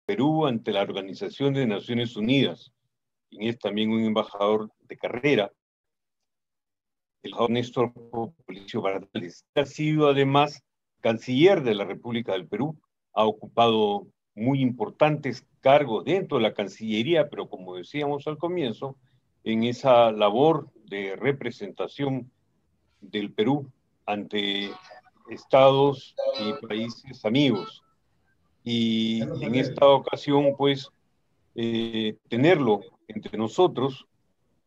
Perú ante la Organización de Naciones Unidas, quien es también un embajador de carrera, el embajador Néstor Popolicio Bardales. Ha sido además canciller de la República del Perú, ha ocupado muy importantes cargos dentro de la Cancillería, pero como decíamos al comienzo, en esa labor de representación del Perú ante estados y países amigos. Y en esta ocasión, pues, tenerlo entre nosotros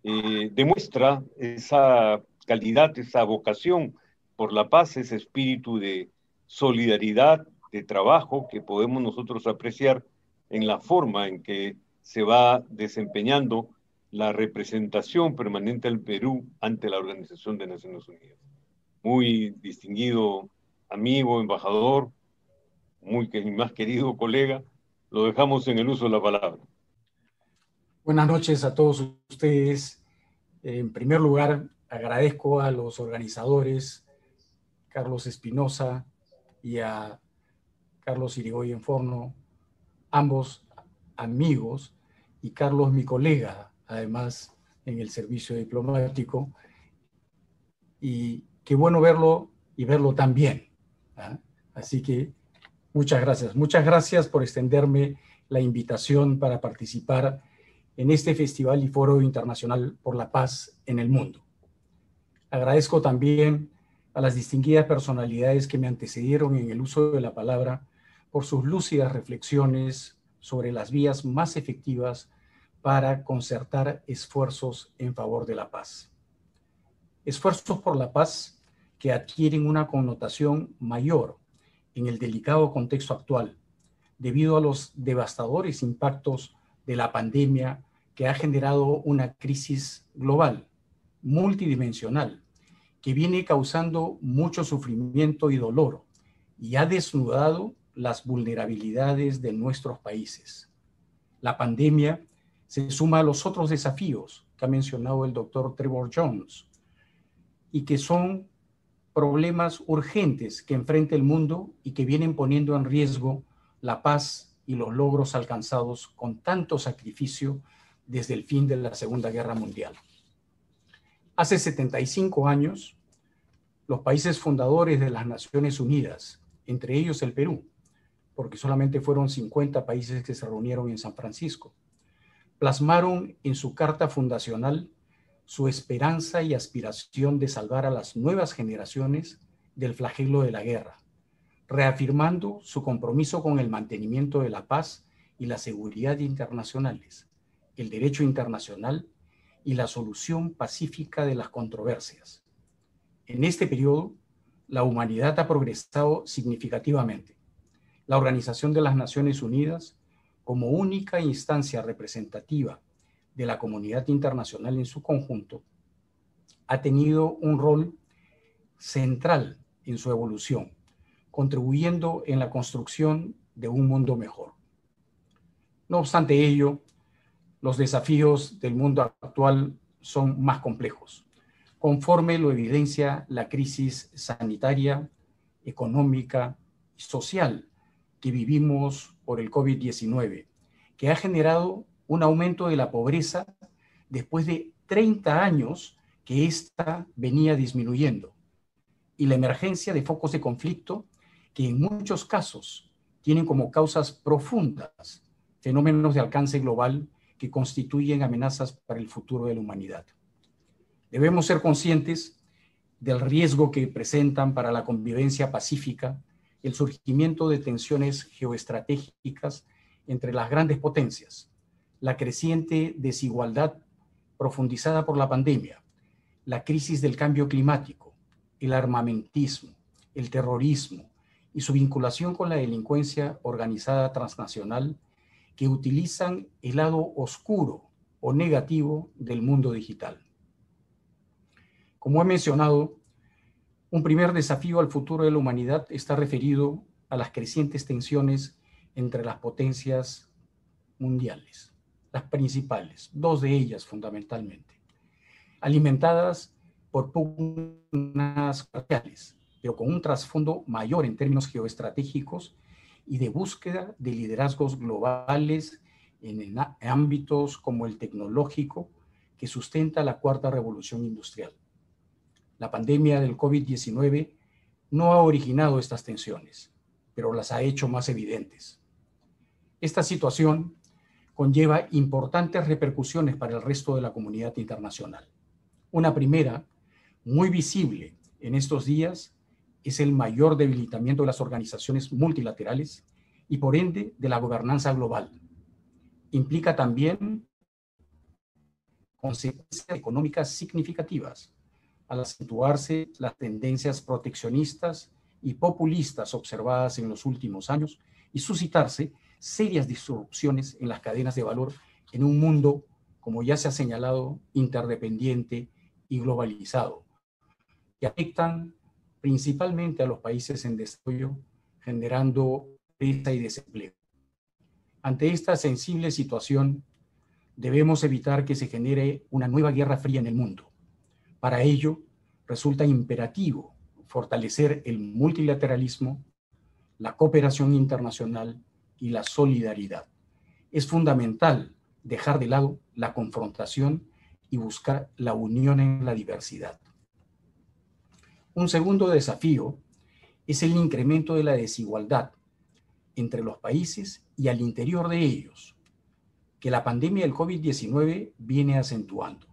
demuestra esa calidad, esa vocación por la paz, ese espíritu de solidaridad, de trabajo que podemos nosotros apreciar en la forma en que se va desempeñando la representación permanente del Perú ante la Organización de Naciones Unidas. Muy distinguido amigo, embajador, muy más querido colega, lo dejamos en el uso de la palabra. Buenas noches a todos ustedes. En primer lugar, agradezco a los organizadores, Carlos Espinosa y a Carlos Irigoyen Forno, ambos amigos, y Carlos, mi colega, además, en el servicio diplomático. Y qué bueno verlo y verlo tan bien. ¿Ah? Así que muchas gracias. Muchas gracias por extenderme la invitación para participar en este Festival y Foro Internacional por la Paz en el Mundo. Agradezco también a las distinguidas personalidades que me antecedieron en el uso de la palabra por sus lúcidas reflexiones sobre las vías más efectivas para concertar esfuerzos en favor de la paz. Esfuerzos por la paz que adquieren una connotación mayor en el delicado contexto actual, debido a los devastadores impactos de la pandemia que ha generado una crisis global, multidimensional, que viene causando mucho sufrimiento y dolor y ha desnudado las vulnerabilidades de nuestros países. La pandemia se suma a los otros desafíos que ha mencionado el doctor Trevor Jones y que son problemas urgentes que enfrenta el mundo y que vienen poniendo en riesgo la paz y los logros alcanzados con tanto sacrificio desde el fin de la Segunda Guerra Mundial. Hace 75 años, los países fundadores de las Naciones Unidas, entre ellos el Perú, porque solamente fueron 50 países que se reunieron en San Francisco, plasmaron en su carta fundacional su esperanza y aspiración de salvar a las nuevas generaciones del flagelo de la guerra, reafirmando su compromiso con el mantenimiento de la paz y la seguridad internacionales, el derecho internacional y la solución pacífica de las controversias. En este periodo, la humanidad ha progresado significativamente. La Organización de las Naciones Unidas, como única instancia representativa de la comunidad internacional en su conjunto, ha tenido un rol central en su evolución, contribuyendo en la construcción de un mundo mejor. No obstante ello, los desafíos del mundo actual son más complejos, conforme lo evidencia la crisis sanitaria, económica y social que vivimos por el COVID-19, que ha generado un aumento de la pobreza después de 30 años que ésta venía disminuyendo, y la emergencia de focos de conflicto que en muchos casos tienen como causas profundas fenómenos de alcance global que constituyen amenazas para el futuro de la humanidad. Debemos ser conscientes del riesgo que presentan para la convivencia pacífica el surgimiento de tensiones geoestratégicas entre las grandes potencias, la creciente desigualdad profundizada por la pandemia, la crisis del cambio climático, el armamentismo, el terrorismo y su vinculación con la delincuencia organizada transnacional que utilizan el lado oscuro o negativo del mundo digital. Como he mencionado, un primer desafío al futuro de la humanidad está referido a las crecientes tensiones entre las potencias mundiales, las principales, dos de ellas fundamentalmente, alimentadas por pugnas comerciales, pero con un trasfondo mayor en términos geoestratégicos y de búsqueda de liderazgos globales en ámbitos como el tecnológico que sustenta la cuarta revolución industrial. La pandemia del COVID-19 no ha originado estas tensiones, pero las ha hecho más evidentes. Esta situación conlleva importantes repercusiones para el resto de la comunidad internacional. Una primera, muy visible en estos días, es el mayor debilitamiento de las organizaciones multilaterales y por ende de la gobernanza global. Implica también consecuencias económicas significativas al acentuarse las tendencias proteccionistas y populistas observadas en los últimos años y suscitarse serias disrupciones en las cadenas de valor en un mundo, como ya se ha señalado, interdependiente y globalizado, que afectan principalmente a los países en desarrollo, generando pobreza y desempleo. Ante esta sensible situación, debemos evitar que se genere una nueva guerra fría en el mundo. Para ello, resulta imperativo fortalecer el multilateralismo, la cooperación internacional y la solidaridad. Es fundamental dejar de lado la confrontación y buscar la unión en la diversidad. Un segundo desafío es el incremento de la desigualdad entre los países y al interior de ellos, que la pandemia del COVID-19 viene acentuando.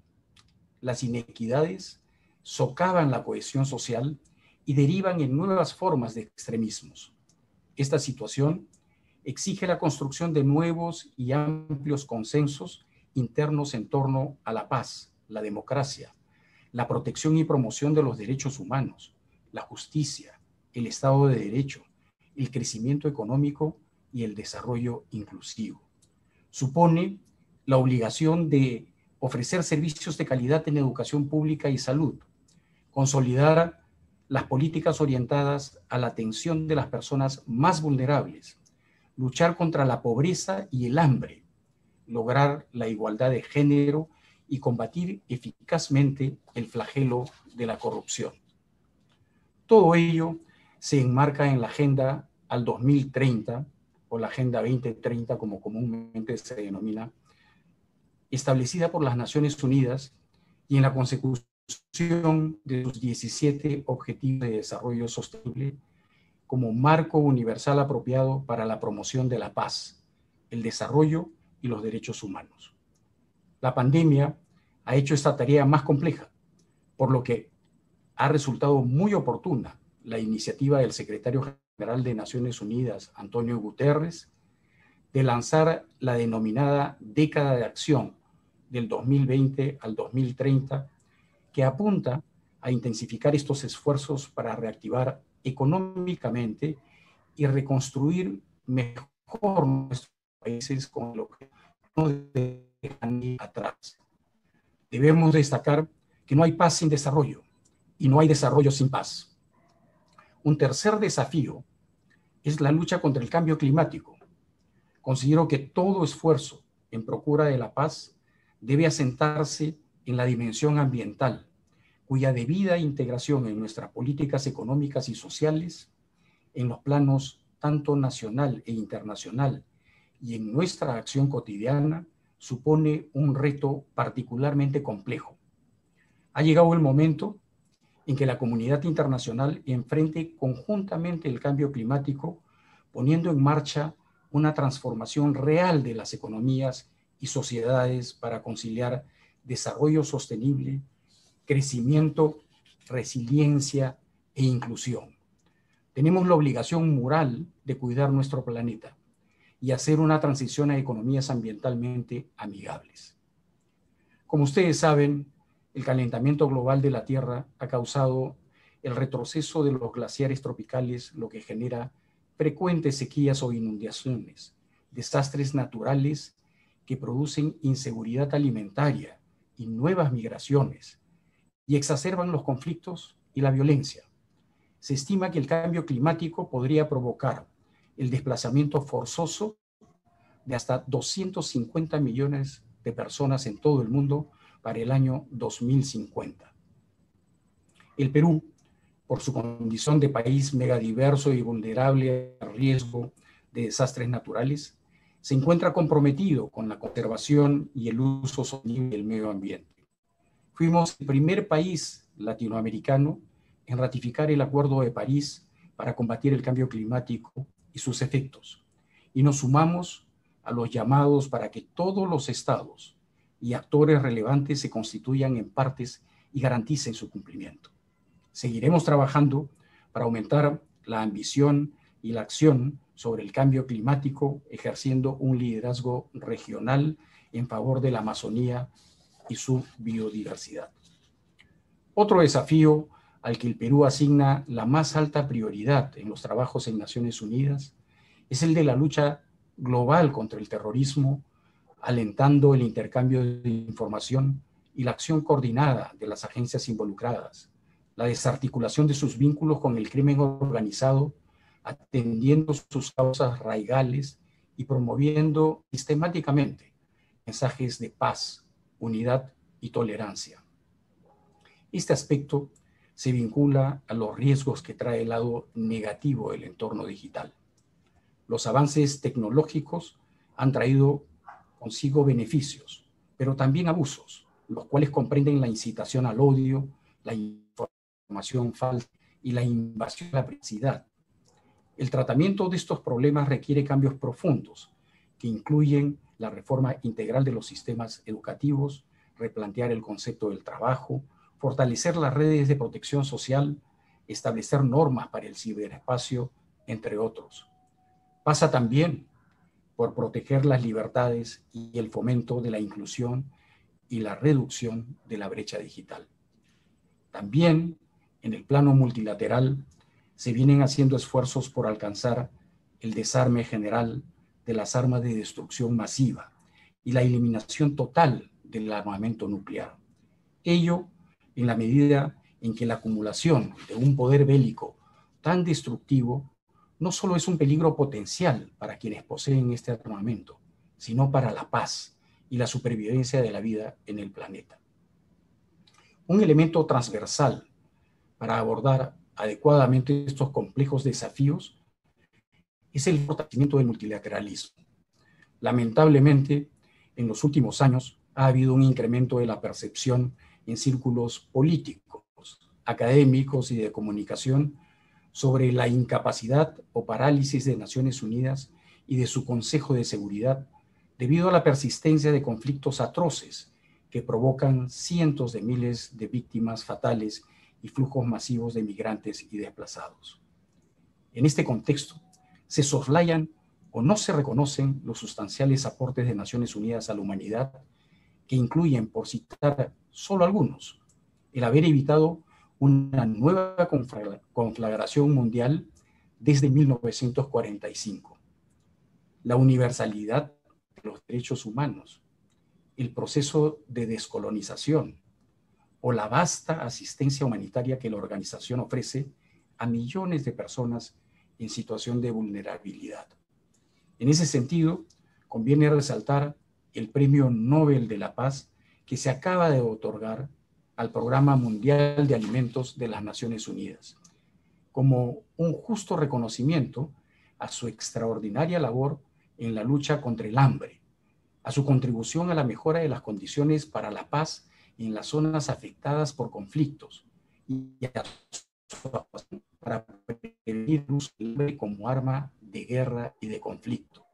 Las inequidades socavan la cohesión social y derivan en nuevas formas de extremismos. Esta situación exige la construcción de nuevos y amplios consensos internos en torno a la paz, la democracia, la protección y promoción de los derechos humanos, la justicia, el Estado de Derecho, el crecimiento económico y el desarrollo inclusivo. Supone la obligación de ofrecer servicios de calidad en educación pública y salud, consolidar las políticas orientadas a la atención de las personas más vulnerables, luchar contra la pobreza y el hambre, lograr la igualdad de género y combatir eficazmente el flagelo de la corrupción. Todo ello se enmarca en la Agenda al 2030, o la Agenda 2030, como comúnmente se denomina, establecida por las Naciones Unidas y en la consecución de sus 17 Objetivos de Desarrollo Sostenible como marco universal apropiado para la promoción de la paz, el desarrollo y los derechos humanos. La pandemia ha hecho esta tarea más compleja, por lo que ha resultado muy oportuna la iniciativa del secretario general de Naciones Unidas, Antonio Guterres, de lanzar la denominada Década de Acción del 2020 al 2030, que apunta a intensificar estos esfuerzos para reactivar económicamente y reconstruir mejor nuestros países con lo que no dejan ir atrás. Debemos destacar que no hay paz sin desarrollo y no hay desarrollo sin paz. Un tercer desafío es la lucha contra el cambio climático. Considero que todo esfuerzo en procura de la paz debe asentarse en la dimensión ambiental, cuya debida integración en nuestras políticas económicas y sociales, en los planos tanto nacional e internacional y en nuestra acción cotidiana, supone un reto particularmente complejo. Ha llegado el momento en que la comunidad internacional enfrente conjuntamente el cambio climático, poniendo en marcha una transformación real de las economías y sociedades para conciliar desarrollo sostenible, crecimiento, resiliencia e inclusión. Tenemos la obligación moral de cuidar nuestro planeta y hacer una transición a economías ambientalmente amigables. Como ustedes saben, el calentamiento global de la Tierra ha causado el retroceso de los glaciares tropicales, lo que genera frecuentes sequías o inundaciones, desastres naturales que producen inseguridad alimentaria y nuevas migraciones, y exacerban los conflictos y la violencia. Se estima que el cambio climático podría provocar el desplazamiento forzoso de hasta 250 millones de personas en todo el mundo para el año 2050. El Perú, por su condición de país megadiverso y vulnerable al riesgo de desastres naturales, se encuentra comprometido con la conservación y el uso sostenible del medio ambiente. Fuimos el primer país latinoamericano en ratificar el Acuerdo de París para combatir el cambio climático y sus efectos, y nos sumamos a los llamados para que todos los estados y actores relevantes se constituyan en partes y garanticen su cumplimiento. Seguiremos trabajando para aumentar la ambición y la acción sobre el cambio climático, ejerciendo un liderazgo regional en favor de la Amazonía y su biodiversidad. Otro desafío al que el Perú asigna la más alta prioridad en los trabajos en Naciones Unidas es el de la lucha global contra el terrorismo, alentando el intercambio de información y la acción coordinada de las agencias involucradas, la desarticulación de sus vínculos con el crimen organizado, atendiendo sus causas raigales y promoviendo sistemáticamente mensajes de paz, unidad y tolerancia. Este aspecto se vincula a los riesgos que trae el lado negativo del entorno digital. Los avances tecnológicos han traído consigo beneficios, pero también abusos, los cuales comprenden la incitación al odio, la información falsa y la invasión de la privacidad. El tratamiento de estos problemas requiere cambios profundos que incluyen la reforma integral de los sistemas educativos, replantear el concepto del trabajo, fortalecer las redes de protección social, establecer normas para el ciberespacio, entre otros. Pasa también por proteger las libertades y el fomento de la inclusión y la reducción de la brecha digital. También, en el plano multilateral, se vienen haciendo esfuerzos por alcanzar el desarme general de las armas de destrucción masiva y la eliminación total del armamento nuclear. Ello en la medida en que la acumulación de un poder bélico tan destructivo no solo es un peligro potencial para quienes poseen este armamento, sino para la paz y la supervivencia de la vida en el planeta. Un elemento transversal para abordar adecuadamente estos complejos desafíos es el fortalecimiento del multilateralismo. Lamentablemente, en los últimos años ha habido un incremento de la percepción en círculos políticos, académicos y de comunicación sobre la incapacidad o parálisis de Naciones Unidas y de su Consejo de Seguridad debido a la persistencia de conflictos atroces que provocan cientos de miles de víctimas fatales y flujos masivos de migrantes y desplazados. En este contexto, se soslayan o no se reconocen los sustanciales aportes de Naciones Unidas a la humanidad, que incluyen, por citar solo algunos, el haber evitado una nueva conflagración mundial desde 1945, la universalidad de los derechos humanos, el proceso de descolonización o la vasta asistencia humanitaria que la organización ofrece a millones de personas en situación de vulnerabilidad. En ese sentido, conviene resaltar el Premio Nobel de la Paz que se acaba de otorgar al Programa Mundial de Alimentos de las Naciones Unidas, como un justo reconocimiento a su extraordinaria labor en la lucha contra el hambre, a su contribución a la mejora de las condiciones para la paz en las zonas afectadas por conflictos y a su para prevenir el uso del hambre como arma de guerra y de conflicto.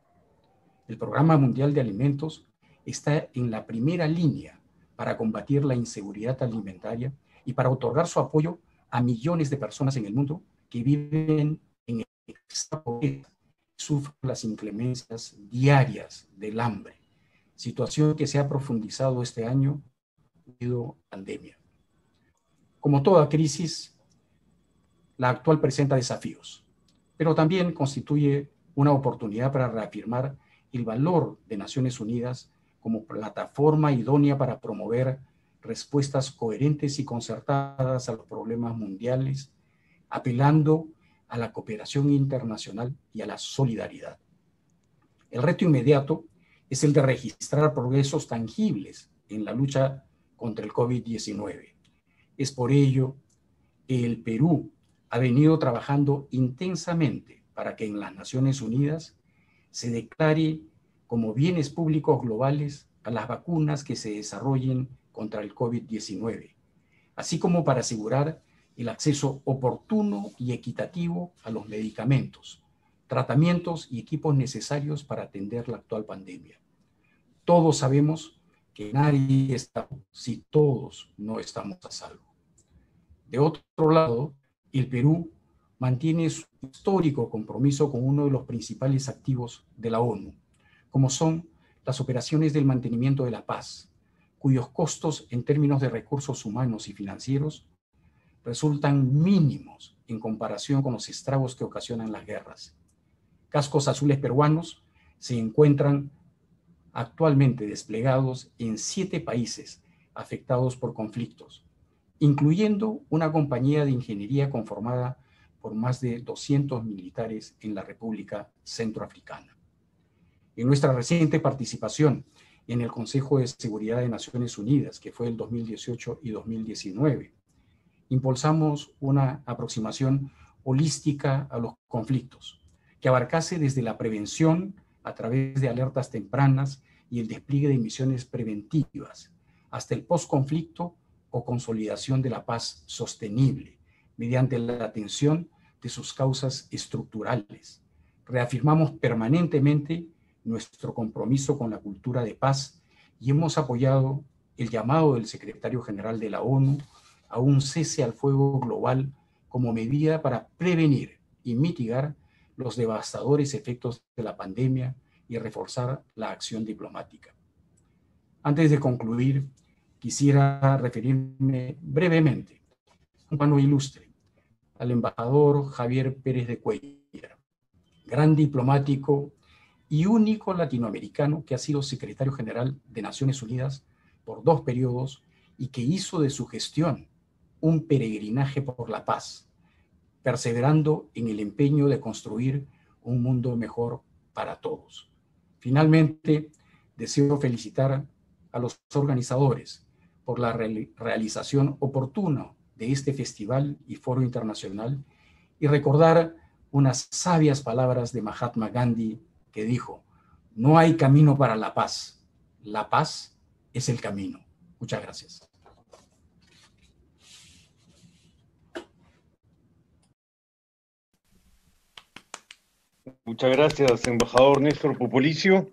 El Programa Mundial de Alimentos está en la primera línea para combatir la inseguridad alimentaria y para otorgar su apoyo a millones de personas en el mundo que viven en extrema pobreza y sufren las inclemencias diarias del hambre, situación que se ha profundizado este año debido a la pandemia. Como toda crisis, la actual presenta desafíos, pero también constituye una oportunidad para reafirmar el valor de Naciones Unidas como plataforma idónea para promover respuestas coherentes y concertadas a los problemas mundiales, apelando a la cooperación internacional y a la solidaridad. El reto inmediato es el de registrar progresos tangibles en la lucha contra el COVID-19. Es por ello que el Perú ha venido trabajando intensamente para que en las Naciones Unidas se declare como bienes públicos globales a las vacunas que se desarrollen contra el COVID-19, así como para asegurar el acceso oportuno y equitativo a los medicamentos, tratamientos y equipos necesarios para atender la actual pandemia. Todos sabemos que nadie está si todos no estamos a salvo. De otro lado, el Perú mantiene su histórico compromiso con uno de los principales activos de la ONU, como son las operaciones del mantenimiento de la paz, cuyos costos en términos de recursos humanos y financieros resultan mínimos en comparación con los estragos que ocasionan las guerras. Cascos azules peruanos se encuentran actualmente desplegados en 7 países afectados por conflictos, incluyendo una compañía de ingeniería conformada por más de 200 militares en la República Centroafricana. En nuestra reciente participación en el Consejo de Seguridad de Naciones Unidas, que fue el 2018 y 2019, impulsamos una aproximación holística a los conflictos, que abarcase desde la prevención a través de alertas tempranas y el despliegue de misiones preventivas, hasta el postconflicto o consolidación de la paz sostenible, mediante la atención de sus causas estructurales. Reafirmamos permanentemente nuestro compromiso con la cultura de paz y hemos apoyado el llamado del secretario general de la ONU a un cese al fuego global como medida para prevenir y mitigar los devastadores efectos de la pandemia y reforzar la acción diplomática. Antes de concluir, quisiera referirme brevemente a un mano ilustre, al embajador Javier Pérez de Cuéllar, gran diplomático y único latinoamericano que ha sido secretario general de Naciones Unidas por 2 periodos y que hizo de su gestión un peregrinaje por la paz, perseverando en el empeño de construir un mundo mejor para todos. Finalmente, deseo felicitar a los organizadores por la realización oportuna de este festival y foro internacional y recordar unas sabias palabras de Mahatma Gandhi que dijo: no hay camino para la paz es el camino. Muchas gracias. Muchas gracias, embajador Néstor Popolicio.